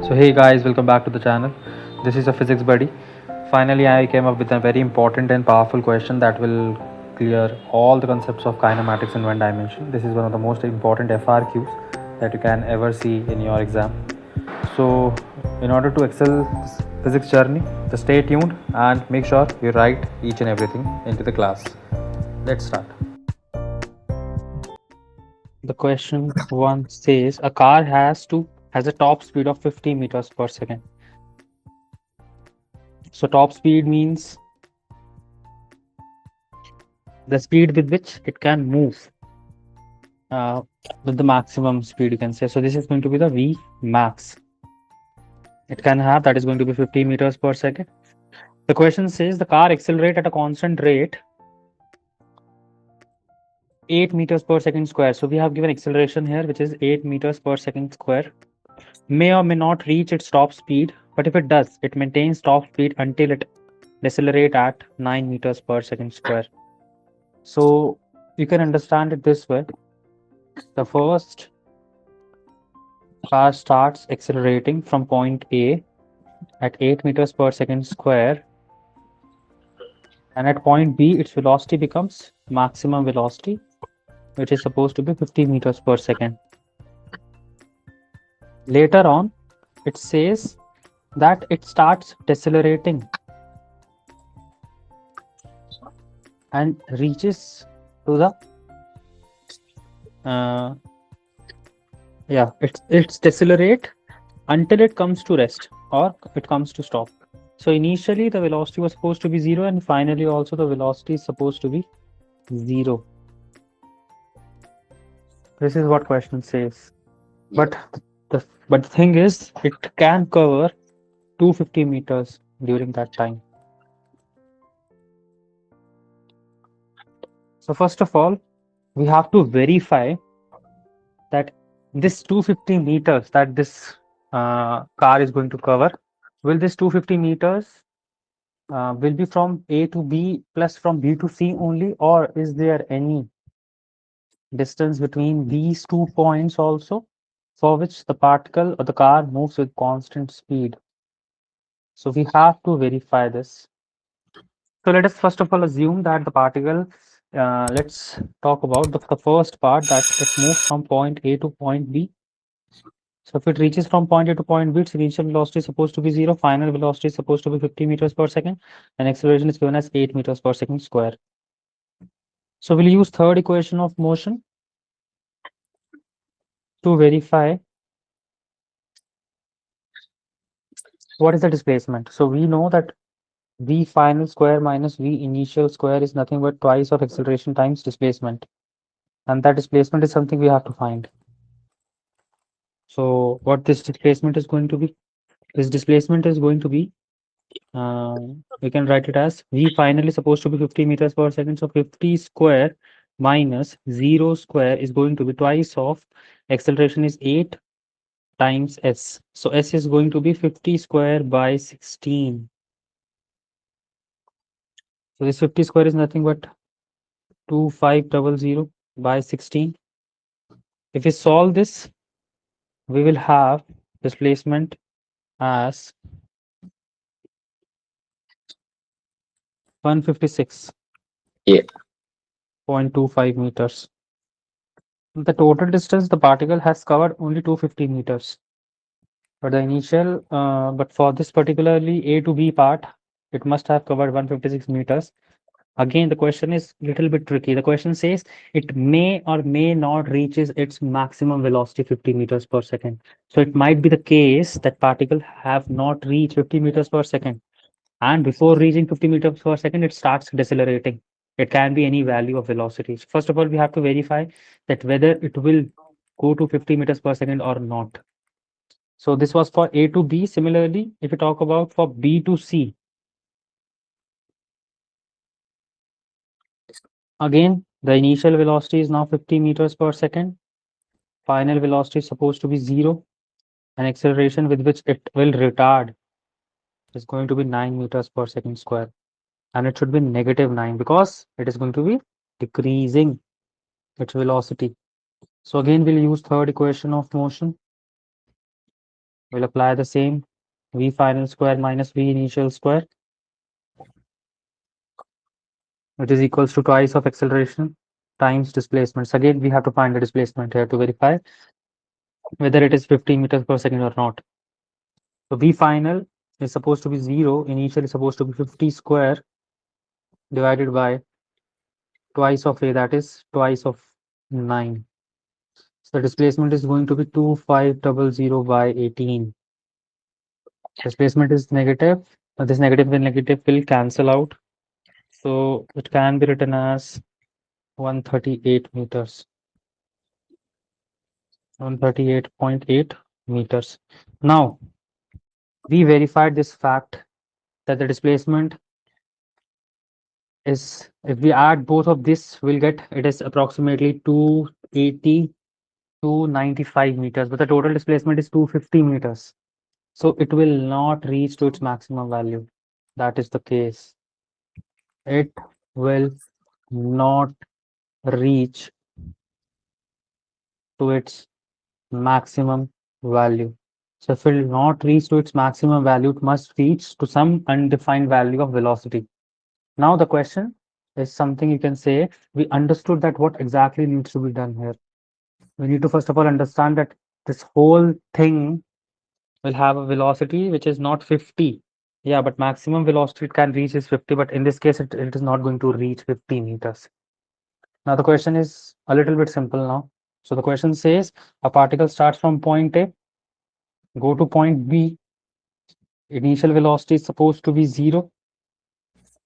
So hey guys, welcome back to the channel. This is a physics buddy. Finally I came up with a very important and powerful question that will clear all the concepts of kinematics in one dimension. This is one of the most important FRQs that you can ever see in your exam. So in order to excel this physics journey, just stay tuned and make sure you write each and everything into the class. Let's start. The question one says a car has a top speed of 50 meters per second. So top speed means the speed with which it can move uh, with the maximum speed, you can say. So this is going to be the V max it can have, that is going to be 50 meters per second. The question says the car accelerate at a constant rate 8 meters per second square. So we have given acceleration here, which is 8 meters per second square. May or may not reach its top speed, but if it does, it maintains top speed until it decelerate at 9 meters per second square. So you can understand it this way. The first car starts accelerating from point A at 8 meters per second square, and at point B its velocity becomes maximum velocity, which is supposed to be 50 meters per second. Later on it says that it starts decelerating and reaches to the it's decelerate until it comes to rest or it comes to stop. So initially the velocity was supposed to be 0, and finally also the velocity is supposed to be 0. This is what question says. But the thing is, it can cover 250 meters during that time. So first of all, we have to verify that this 250 meters that this car is going to cover, will this 250 meters will be from A to B plus from B to C only, or is there any distance between these 2 points also for which the particle or the car moves with constant speed? So we have to verify this. So let us first of all assume that the particle, let's talk about the first part, that it moves from point A to point B. So if it reaches from point A to point B, its initial velocity is supposed to be 0, final velocity is supposed to be 50 meters per second, and acceleration is given as 8 meters per second square. So we'll use third equation of motion to verify what is the displacement. So we know that V final square minus V initial square is nothing but twice of acceleration times displacement, and that displacement is something we have to find. So what this displacement is going to be? This displacement is going to be, we can write it as V final is supposed to be 50 meters per second. So 50 square minus 0 square is going to be twice of acceleration is 8 times S. So S is going to be 50 square by 16. So this 50 square is nothing but 2500 by 16. If we solve this, we will have displacement as 156. Yeah. 0.25 meters. The total distance the particle has covered only 250 meters. But the initial, but for this particularly A to B part, it must have covered 156 meters. Again, the question is a little bit tricky. The question says it may or may not reaches its maximum velocity 50 meters per second. So it might be the case that particle have not reached 50 meters per second, and before reaching 50 meters per second, it starts decelerating. It can be any value of velocity. First of all, we have to verify that whether it will go to 50 meters per second or not. So this was for A to B. Similarly, if you talk about for B to C, again, the initial velocity is now 50 meters per second. Final velocity is supposed to be 0, and acceleration with which it will retard is going to be 9 meters per second square. And it should be -9 because it is going to be decreasing its velocity. So again, we'll use third equation of motion We'll apply the same v final square minus v initial square, which is equals to twice of acceleration times displacement. So again, we have to find the displacement here to verify whether it is 15 meters per second or not. So v final is supposed to be 0, initial is supposed to be 50 square divided by twice of a, that is twice of 9. So the displacement is going to be 2500 by 18. Displacement is negative. This negative and negative will cancel out. So it can be written as 138 meters. 138.8 meters. Now, we verified this fact that the displacement is, if we add both of this, we'll get it is approximately 280 to 95 meters, but the total displacement is 250 meters. So it will not reach to its maximum value. That is the case. It will not reach to its maximum value. So if it will not reach to its maximum value, it must reach to some undefined value of velocity. Now the question is something you can say, we understood that what exactly needs to be done here. We need to first of all understand that this whole thing will have a velocity which is not 50. Yeah, but maximum velocity it can reach is 50, but in this case, it is not going to reach 50 meters. Now the question is a little bit simple now. So the question says a particle starts from point A, go to point B, initial velocity is supposed to be 0.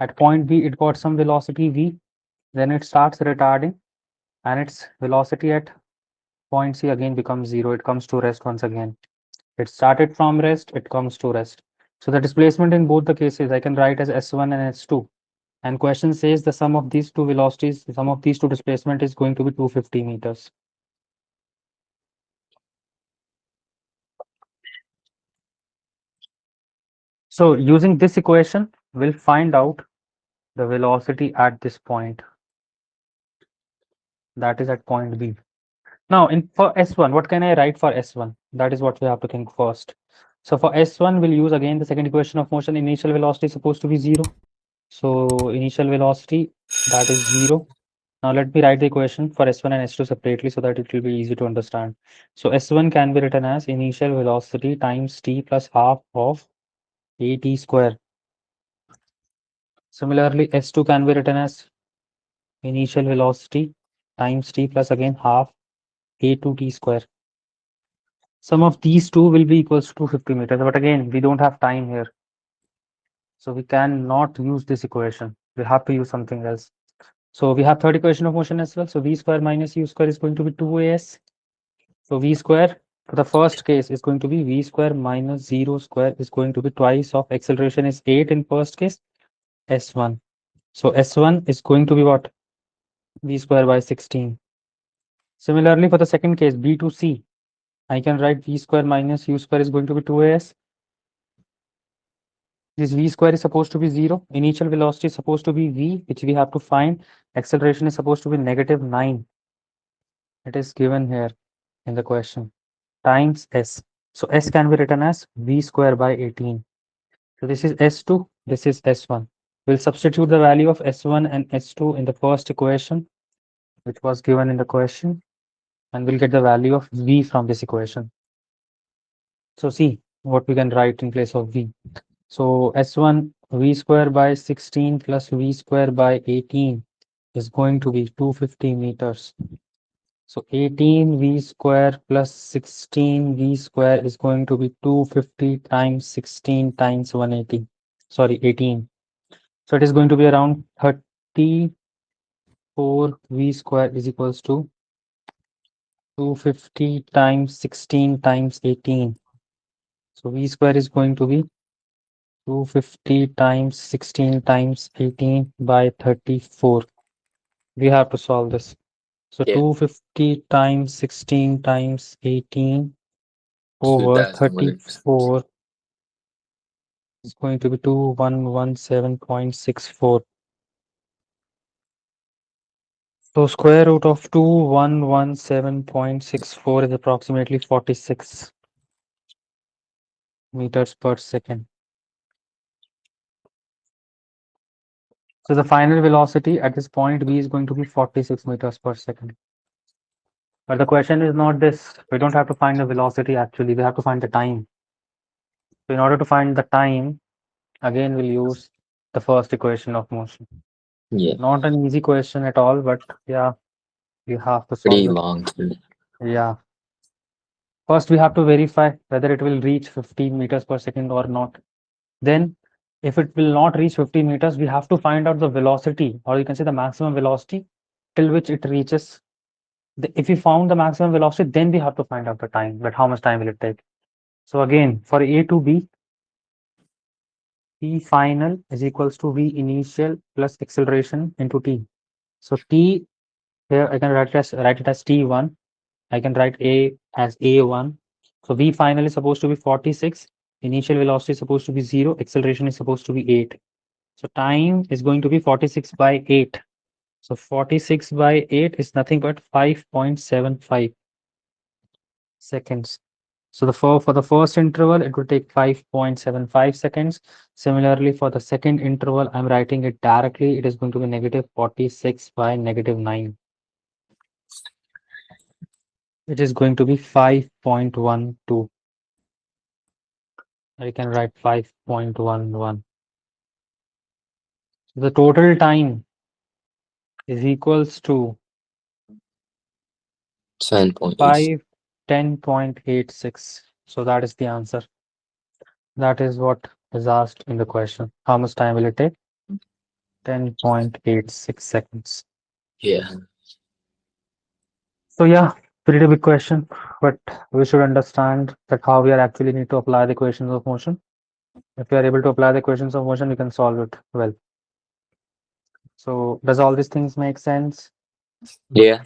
At point B, it got some velocity V, then it starts retarding, and its velocity at point C again becomes 0. It comes to rest once again. It started from rest, it comes to rest. So the displacement in both the cases I can write as S1 and S2. And question says the sum of these two velocities, the sum of these two displacement is going to be 250 meters. So using this equation, we'll find out the velocity at this point, that is at point B. Now in for S1, what can I write for S1? That is what we have to think first. So for S1, we'll use again the second equation of motion. Initial velocity is supposed to be 0. So initial velocity, that is 0. Now let me write the equation for S1 and S2 separately so that it will be easy to understand. So S1 can be written as initial velocity times t plus half of at square. Similarly, S2 can be written as initial velocity times t plus again half a2t square. Sum of these two will be equals to 250 meters, but again, we don't have time here. So we cannot use this equation. We have to use something else. So we have third equation of motion as well. So v square minus u square is going to be 2as. So v square for the first case is going to be v square minus 0 square is going to be twice of acceleration is 8 in first case, s1. So s1 is going to be what? V square by 16. Similarly, for the second case, b to c, I can write v square minus u square is going to be 2as. This v square is supposed to be 0. Initial velocity is supposed to be v, which we have to find. Acceleration is supposed to be negative 9. It is given here in the question. Times s. So s can be written as v square by 18. So this is s2, this is s1. We'll substitute the value of s1 and s2 in the first equation, which was given in the question, and we'll get the value of v from this equation. So see what we can write in place of v. So s1 v square by 16 plus v square by 18 is going to be 250 meters. So 18 v square plus 16 v square is going to be 250 times 16 times 180. Sorry, 18. So it is going to be around 34 v square is equals to 250 times 16 times 18. So v square is going to be 250 times 16 times 18 by 34. We have to solve this. So Yeah. 250 times 16 times 18 So over that's what it 34 is going to be 2117.64. So square root of 2117.64 is approximately 46. meters per second. So the final velocity at this point B is going to be 46 meters per second. But the question is not this. We don't have to find the velocity actually. We have to find the time. So in order to find the time, again we'll use the first equation of motion. Yeah, Not an easy question at all, but yeah, you have to solve pretty it. long too. Yeah. First, we have to verify whether it will reach 15 meters per second or not. Then, if it will not reach 50 meters, we have to find out the velocity, or you can say the maximum velocity till which it reaches. If we found the maximum velocity, then we have to find out the time, but how much time will it take? So again, for A to B, T final is equals to V initial plus acceleration into T. So T here I can write it as T1. I can write A as A1. So V final is supposed to be 46. Initial velocity is supposed to be 0. Acceleration is supposed to be 8. So time is going to be 46 by 8. So 46 by 8 is nothing but 5.75 seconds. So for the first interval, it will take 5.75 seconds. Similarly, for the second interval, I'm writing it directly. It is going to be negative 46 by negative 9. It is going to be 5.12. I can write 5.11. The total time is equals to 10.8. 510.86. So that is the answer. That is what is asked in the question. How much time will it take? 10.86 seconds. Yeah. So yeah, pretty big question, but we should understand that how we are actually need to apply the equations of motion. If we are able to apply the equations of motion, we can solve it well. So does all these things make sense? Yeah.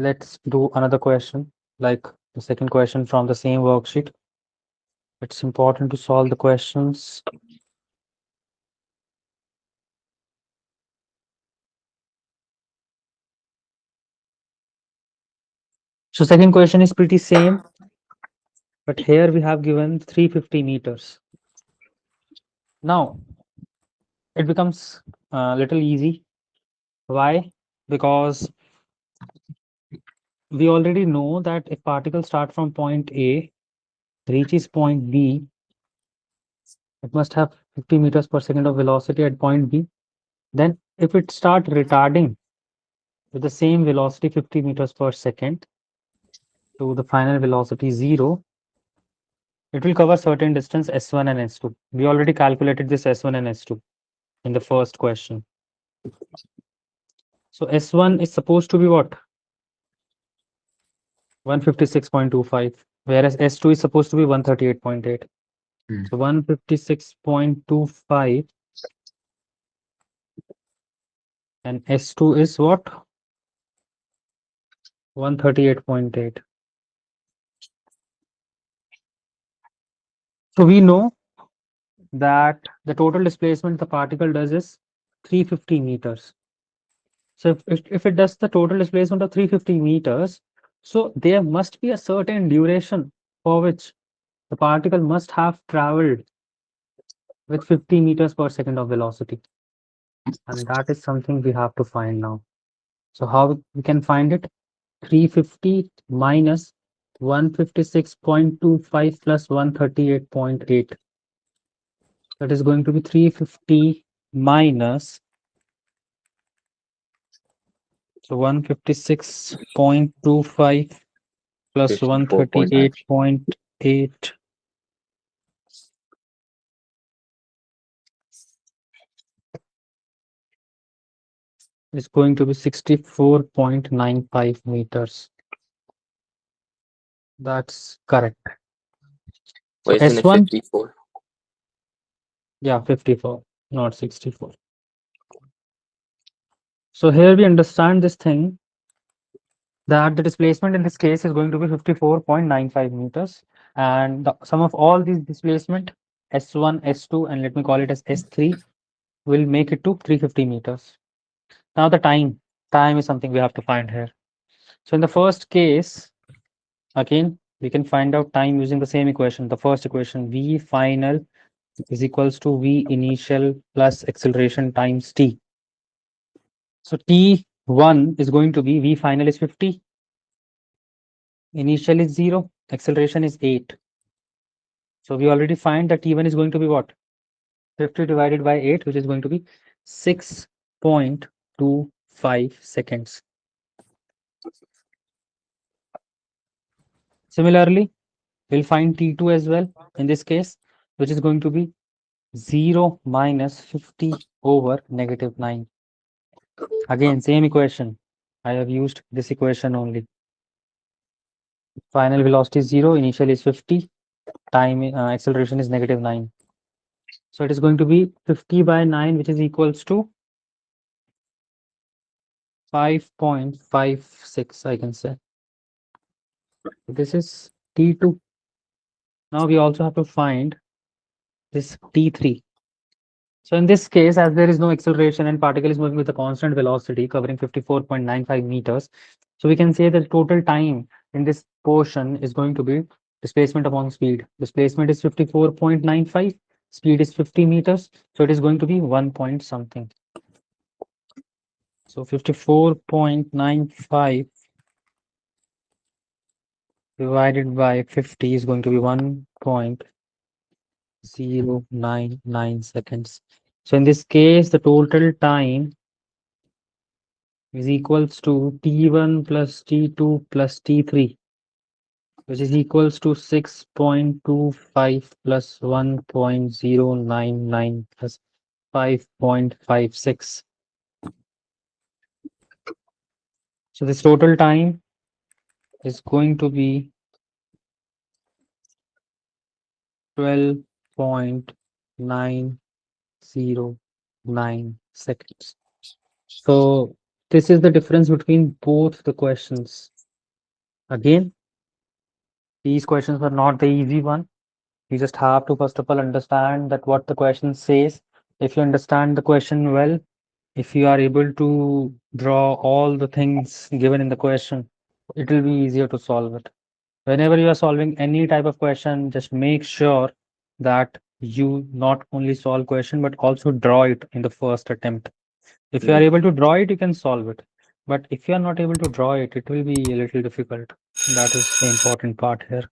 Let's do another question, like the second question from the same worksheet. It's important to solve the questions. So second question is pretty same, but here we have given 350 meters. Now it becomes a little easy. Why? Because we already know that if particles start from point A, reaches point B, it must have 50 meters per second of velocity at point B. Then if it start retarding with the same velocity 50 meters per second to the final velocity 0, it will cover certain distance S1 and S2. We already calculated this S1 and S2 in the first question. So S1 is supposed to be what? 156.25, whereas S2 is supposed to be 138.8. Mm. So 156.25 and S2 is what? 138.8. So we know that the total displacement the particle does is 350 meters. So if it does the total displacement of 350 meters, so there must be a certain duration for which the particle must have traveled with 50 meters per second of velocity. And that is something we have to find now. So how we can find it? 350 minus 156.25 plus 138.8. That is going to be 350 minus, so 156.25 plus 54.9. 138.8 is going to be 64.95 meters. That's correct. So Why isn't it S1, 54? yeah, 54, not 64. So here we understand this thing that the displacement in this case is going to be 54.95 meters, and the sum of all these displacement S1, S2, and let me call it as S3 will make it to 350 meters. Now the time is something we have to find here. So in the first case, again, We can find out time using the same equation. The first equation, V final is equals to V initial plus acceleration times T. So T1 is going to be V final is 50, initial is 0, acceleration is 8. So we already find that T1 is going to be what? 50 divided by 8, which is going to be 6.25 seconds. Similarly, we'll find T2 as well in this case, which is going to be 0 minus 50 over negative 9. Again, same equation. I have used this equation only. Final velocity is 0, initial is 50, time acceleration is negative 9. So it is going to be 50 by 9, which is equals to 5.56, I can say. This is T2. Now we also have to find this T3. So in this case, as there is no acceleration and particle is moving with a constant velocity covering 54.95 meters, so we can say that total time in this portion is going to be displacement upon speed. Displacement is 54.95, speed is 50 meters, so it is going to be 1 point something. So 54.95 divided by 50 is going to be 1.099 seconds. So in this case, the total time is equals to T1 plus T2 plus T3, which is equals to 6.25 plus 1.099 plus 5.56. So this total time is going to be 12.909 seconds. So this is the difference between both the questions. Again, these questions are not the easy one. You just have to first of all understand that what the question says. If you understand the question well, if you are able to draw all the things given in the question, it will be easier to solve it. Whenever you are solving any type of question, just make sure that you not only solve question but also draw it in the first attempt. If you are able to draw it, you can solve it. But if you are not able to draw it, it will be a little difficult. That is the important part here.